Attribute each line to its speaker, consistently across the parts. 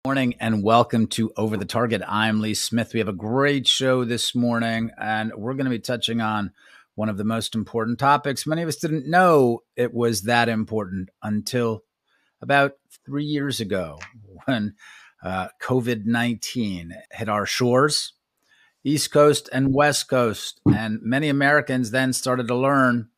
Speaker 1: Morning and welcome to Over the Target. I'm Lee Smith. We have a great show this morning, and we're going to be touching on one of the most important topics. Many of us didn't know it was that important until about 3 years ago when COVID-19 hit our shores, East Coast and West Coast, and many Americans then started to learn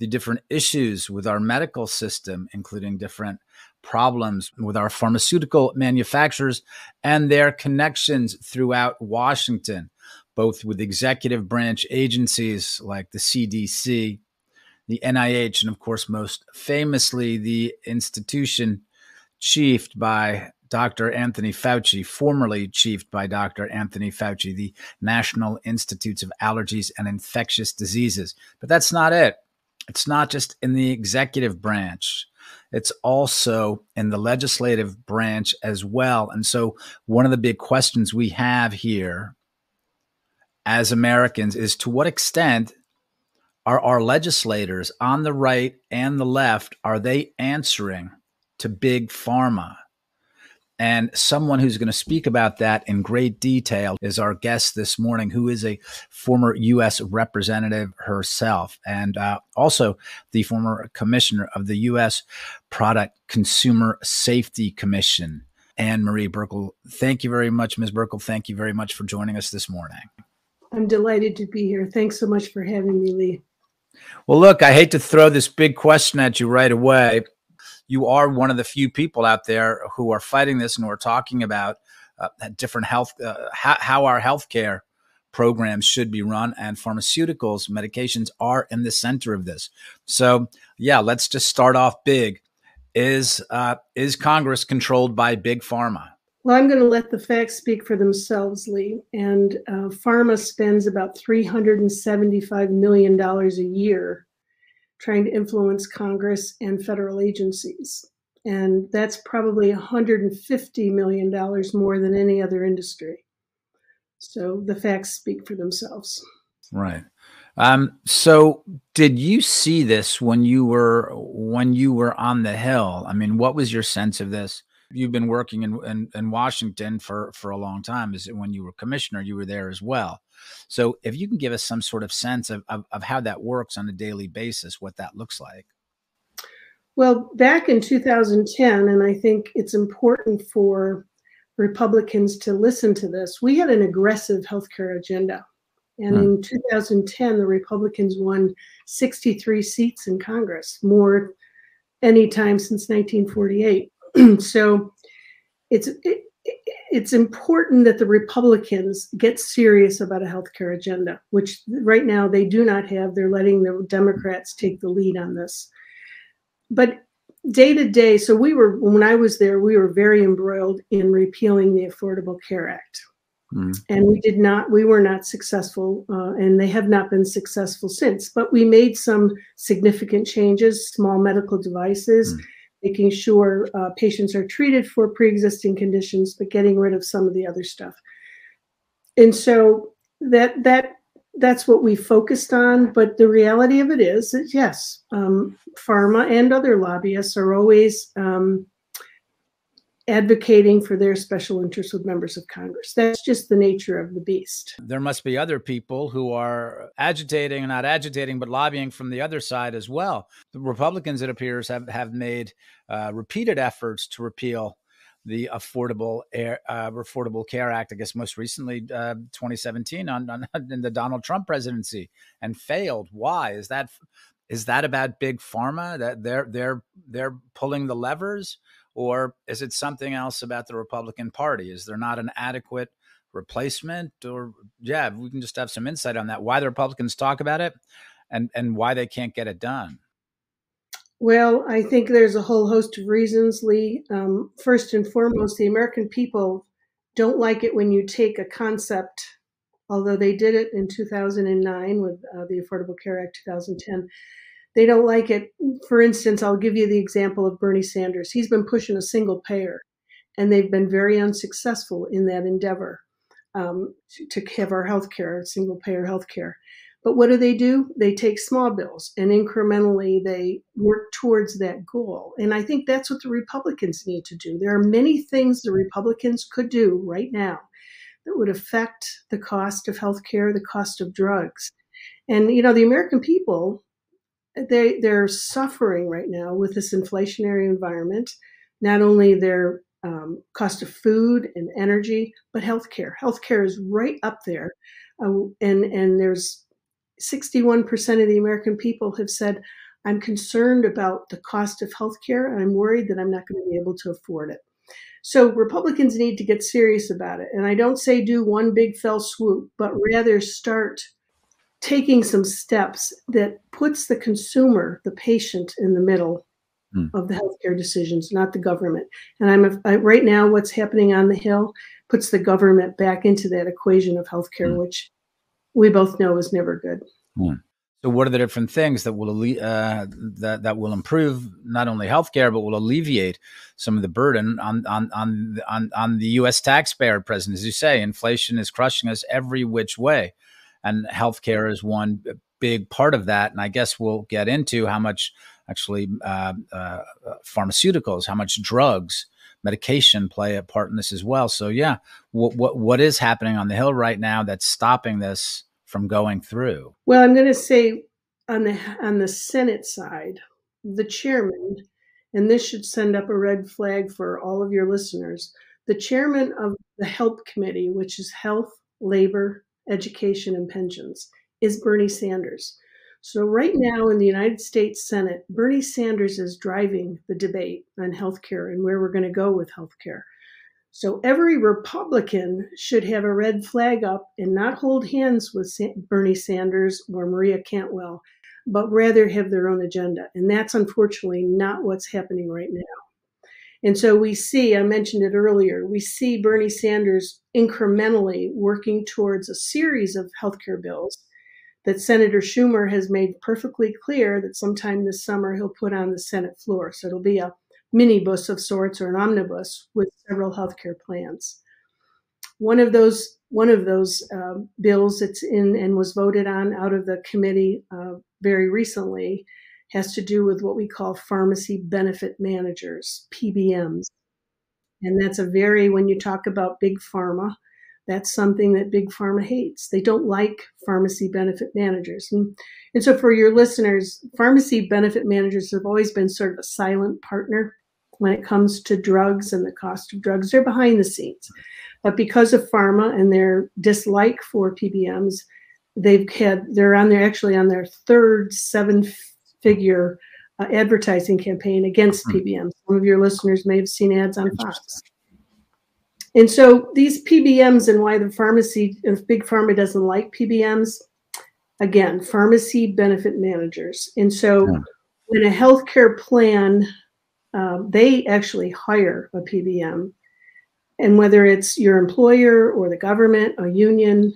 Speaker 1: the different issues with our medical system, including different problems with our pharmaceutical manufacturers and their connections throughout Washington, both with executive branch agencies like the CDC, the NIH, and of course, most famously, the institution chiefed by Dr. Anthony Fauci, formerly chiefed by Dr. Anthony Fauci, the National Institutes of Allergies and Infectious Diseases. But that's not it. It's not just in the executive branch. It's also in the legislative branch as well. And so one of the big questions we have here as Americans is, to what extent are our legislators on the right and the left, are they answering to big pharma? And someone who's going to speak about that in great detail is our guest this morning, who is a former U.S. representative herself, and also the former commissioner of the U.S. Product Consumer Safety Commission, Anne-Marie Buerkle. Thank you very much, Ms. Buerkle. Thank you very much for joining us this morning.
Speaker 2: I'm delighted to be here. Thanks so much for having me, Lee.
Speaker 1: Well, look, I hate to throw this big question at you right away. You are one of the few people out there who are fighting this and who are talking about different health, how our healthcare programs should be run, and pharmaceuticals, medications are in the center of this. So, yeah, let's just start off big. Is Congress controlled by big pharma?
Speaker 2: Well, I'm going to let the facts speak for themselves, Lee. And pharma spends about $375 million a year trying to influence Congress and federal agencies. And that's probably $150 million more than any other industry. So the facts speak for themselves.
Speaker 1: Right. So did you see this when you were on the Hill? I mean, what was your sense of this? You've been working in Washington for a long time. Is it when you were commissioner, you were there as well? So if you can give us some sort of sense of how that works on a daily basis, what that looks like.
Speaker 2: Well, back in 2010, and I think it's important for Republicans to listen to this, we had an aggressive healthcare agenda. And in 2010, the Republicans won 63 seats in Congress, more any time since 1948. So it's important that the Republicans get serious about a healthcare agenda, which right now they do not have. They're letting the Democrats take the lead on this. But day to day, so when I was there, we were very embroiled in repealing the Affordable Care Act. And we were not successful, and they have not been successful since. But we made some significant changes, small medical devices, making sure patients are treated for pre-existing conditions, but getting rid of some of the other stuff. And so that's what we focused on. But the reality of it is that, yes, pharma and other lobbyists are always advocating for their special interests with members of Congress. That's just the nature of the beast.
Speaker 1: There must be other people who are agitating, not agitating, but lobbying from the other side as well. The Republicans, it appears, have made repeated efforts to repeal the Affordable Care Act, I guess most recently 2017 in the Donald Trump presidency, and failed. Why? Is that about big pharma, that they're pulling the levers? Or is it something else about the Republican Party? Is there not an adequate replacement? Or, yeah, we can just have some insight on that, why the Republicans talk about it and why they can't get it done.
Speaker 2: Well, I think there's a whole host of reasons, Lee. First and foremost, the American people don't like it when you take a concept, although they did it in 2009 with the Affordable Care Act 2010. They don't like it. For instance, I'll give you the example of Bernie Sanders. He's been pushing a single payer, and they've been very unsuccessful in that endeavor to have our healthcare, single payer healthcare. But what do? They take small bills and incrementally they work towards that goal. And I think that's what the Republicans need to do. There are many things the Republicans could do right now that would affect the cost of healthcare, the cost of drugs. And, you know, the American people, they're suffering right now with this inflationary environment, not only their cost of food and energy, but healthcare. Healthcare is right up there. And there's 61% of the American people have said, I'm concerned about the cost of healthcare, and I'm worried that I'm not going to be able to afford it. So Republicans need to get serious about it. And I don't say do one big fell swoop, but rather start taking some steps that puts the consumer, the patient, in the middle of the healthcare decisions, not the government. And right now, what's happening on the Hill puts the government back into that equation of healthcare, which we both know is never good.
Speaker 1: So, what are the different things that will that will improve not only healthcare but will alleviate some of the burden on the U.S. taxpayer? President, as you say, inflation is crushing us every which way, and healthcare is one big part of that. And I guess we'll get into how much actually pharmaceuticals, how much drugs, medication play a part in this as well. So, yeah, what is happening on the Hill right now that's stopping this from going through?
Speaker 2: Well, I'm going to say on the Senate side, the chairman, and this should send up a red flag for all of your listeners, the chairman of the HELP committee, which is Health, Labor, Education, and Pensions, is Bernie Sanders. So right now in the United States Senate, Bernie Sanders is driving the debate on healthcare and where we're going to go with healthcare. So every Republican should have a red flag up and not hold hands with Bernie Sanders or Maria Cantwell, but rather have their own agenda. And that's unfortunately not what's happening right now. And so we see, I mentioned it earlier, we see Bernie Sanders incrementally working towards a series of healthcare bills that Senator Schumer has made perfectly clear that sometime this summer he'll put on the Senate floor. So it'll be a minibus of sorts or an omnibus with several healthcare plans. One of those bills that's in and was voted on out of the committee very recently has to do with what we call pharmacy benefit managers, PBMs. And that's when you talk about big pharma, that's something that big pharma hates. They don't like pharmacy benefit managers. And so for your listeners, pharmacy benefit managers have always been sort of a silent partner when it comes to drugs and the cost of drugs. They're behind the scenes. But because of pharma and their dislike for PBMs, they're actually on their third seven-figure advertising campaign against PBMs. Some of your listeners may have seen ads on Fox. And so these PBMs and why if big pharma doesn't like PBMs, again, pharmacy benefit managers. And so when a healthcare plan, they actually hire a PBM. And whether it's your employer or the government, a union,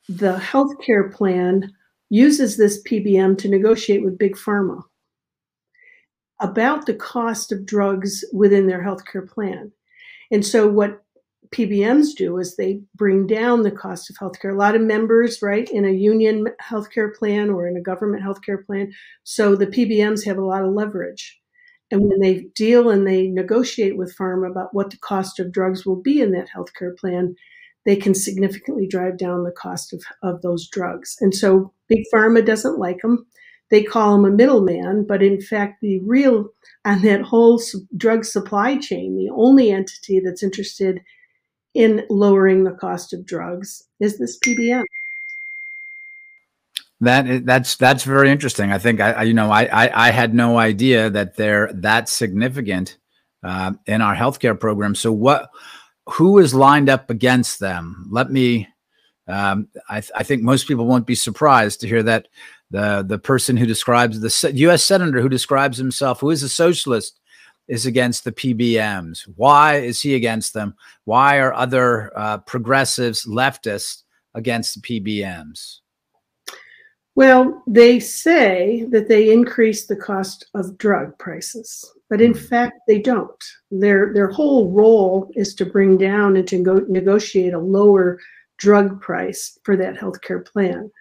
Speaker 2: the healthcare plan uses this PBM to negotiate with big pharma about the cost of drugs within their healthcare plan. And so what PBMs do is they bring down the cost of healthcare. A lot of members, right, in a union healthcare plan or in a government healthcare plan. So the PBMs have a lot of leverage. And when they deal and they negotiate with pharma about what the cost of drugs will be in that healthcare plan, they can significantly drive down the cost of those drugs. And so big pharma doesn't like them. They call him a middleman, but in fact, on that whole drug supply chain, the only entity that's interested in lowering the cost of drugs is this PBM.
Speaker 1: That's very interesting. I think I had no idea that they're that significant in our healthcare program. So who is lined up against them? I think most people won't be surprised to hear that the person who describes the U.S. Senator who describes himself, who is a socialist, is against the PBMs. Why is he against them? Why are other progressives, leftists against the PBMs?
Speaker 2: Well, they say that they increase the cost of drug prices, but in fact, they don't. Their whole role is to bring down and to negotiate a lower drug price for that healthcare plan.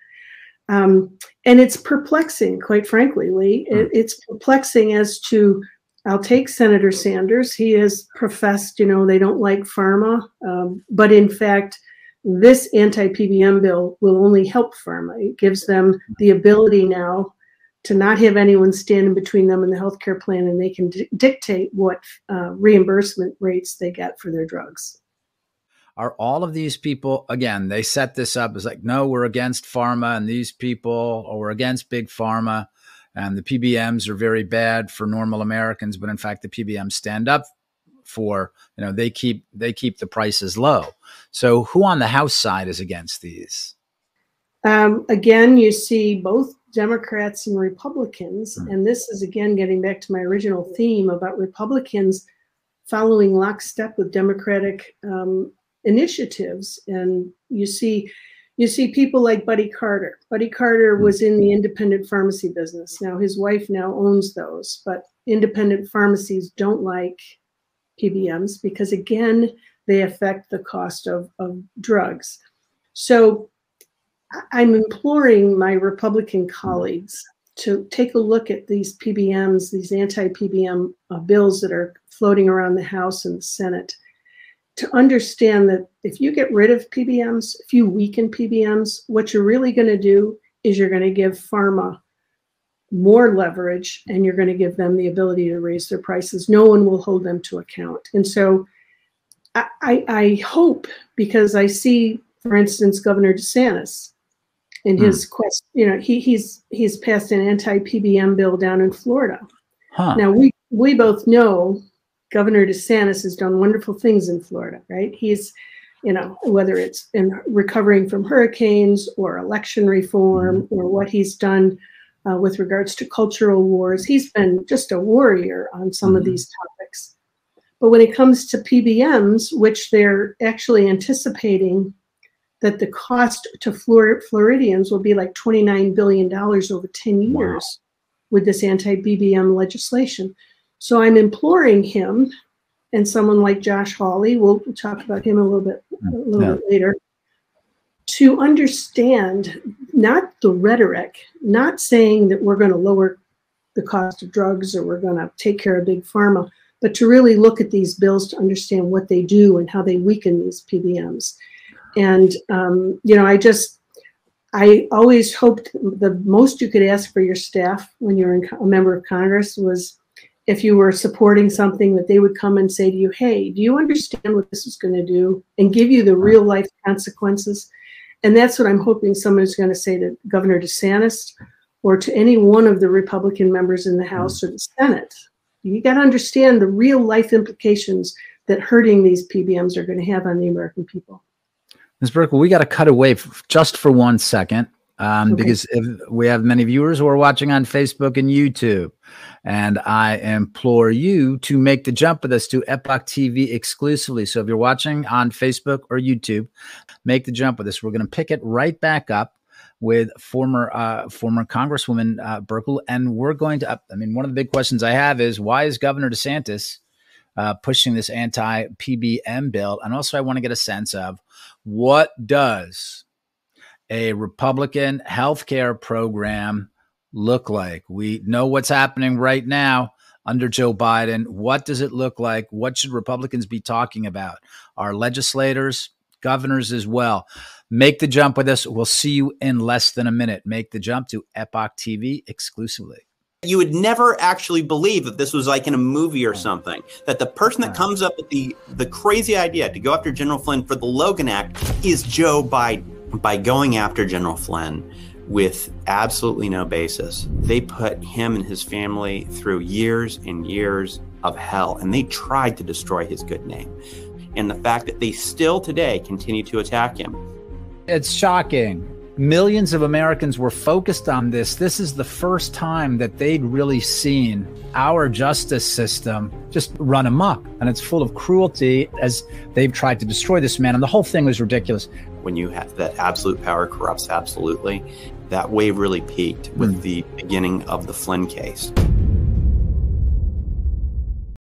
Speaker 2: And it's perplexing, quite frankly, Lee. It's perplexing as to, I'll take Senator Sanders. He has professed, they don't like pharma. But in fact, this anti-PBM bill will only help pharma. It gives them the ability now to not have anyone standing between them and the healthcare plan, and they can dictate what reimbursement rates they get for their drugs.
Speaker 1: Are all of these people, again, they set this up as like, no, we're against pharma and these people, or we're against big pharma, and the PBMs are very bad for normal Americans. But in fact, the PBMs stand up for, they keep the prices low. So who on the House side is against these?
Speaker 2: Again, you see both Democrats and Republicans. And this is, again, getting back to my original theme about Republicans following lockstep with Democratic initiatives. And you see people like Buddy Carter. Buddy Carter was in the independent pharmacy business. Now his wife now owns those, but independent pharmacies don't like PBMs because, again, they affect the cost of drugs. So I'm imploring my Republican colleagues to take a look at these PBMs, these anti-PBM bills that are floating around the House and the Senate, to understand that if you get rid of PBMs, if you weaken PBMs, what you're really going to do is you're going to give pharma more leverage, and you're going to give them the ability to raise their prices. No one will hold them to account. And so I hope, because I see, for instance, Governor DeSantis in his quest, he's passed an anti-PBM bill down in Florida. Now we both know Governor DeSantis has done wonderful things in Florida, right? He's, whether it's in recovering from hurricanes or election reform or what he's done with regards to cultural wars, he's been just a warrior on some of these topics. But when it comes to PBMs, which they're actually anticipating that the cost to Floridians will be like $29 billion over 10 years with this anti-PBM legislation. So I'm imploring him and someone like Josh Hawley, we'll talk about him a little bit later, to understand not the rhetoric, not saying that we're going to lower the cost of drugs or we're going to take care of big pharma, but to really look at these bills to understand what they do and how they weaken these PBMs. And, I always hoped the most you could ask for your staff when you're a member of Congress was, if you were supporting something, that they would come and say to you, hey, do you understand what this is going to do, and give you the real life consequences? And that's what I'm hoping someone is going to say to Governor DeSantis or to any one of the Republican members in the House or the Senate. You got to understand the real life implications that hurting these PBMs are going to have on the American people.
Speaker 1: Ms. Buerkle, we got to cut away just for 1 second. Because if we have many viewers who are watching on Facebook and YouTube, and I implore you to make the jump with us to Epoch TV exclusively. So if you're watching on Facebook or YouTube, make the jump with us. We're going to pick it right back up with former Congresswoman Buerkle, and we're going to. One of the big questions I have is, why is Governor DeSantis pushing this anti-PBM bill? And also, I want to get a sense of, what does a Republican healthcare program look like? We know what's happening right now under Joe Biden. What does it look like? What should Republicans be talking about? Our legislators, governors as well. Make the jump with us. We'll see you in less than a minute. Make the jump to Epoch TV exclusively.
Speaker 3: You would never actually believe that this was like in a movie or something, that the person that comes up with the crazy idea to go after General Flynn for the Logan Act is Joe Biden. By going after General Flynn with absolutely no basis, they put him and his family through years and years of hell, and they tried to destroy his good name. And the fact that they still today continue to attack him.
Speaker 1: It's shocking. Millions of Americans were focused on this. This is the first time that they'd really seen our justice system just run amok, and it's full of cruelty as they've tried to destroy this man. And the whole thing was ridiculous.
Speaker 3: When you have that absolute power corrupts absolutely, that wave really peaked with the beginning of the Flynn case.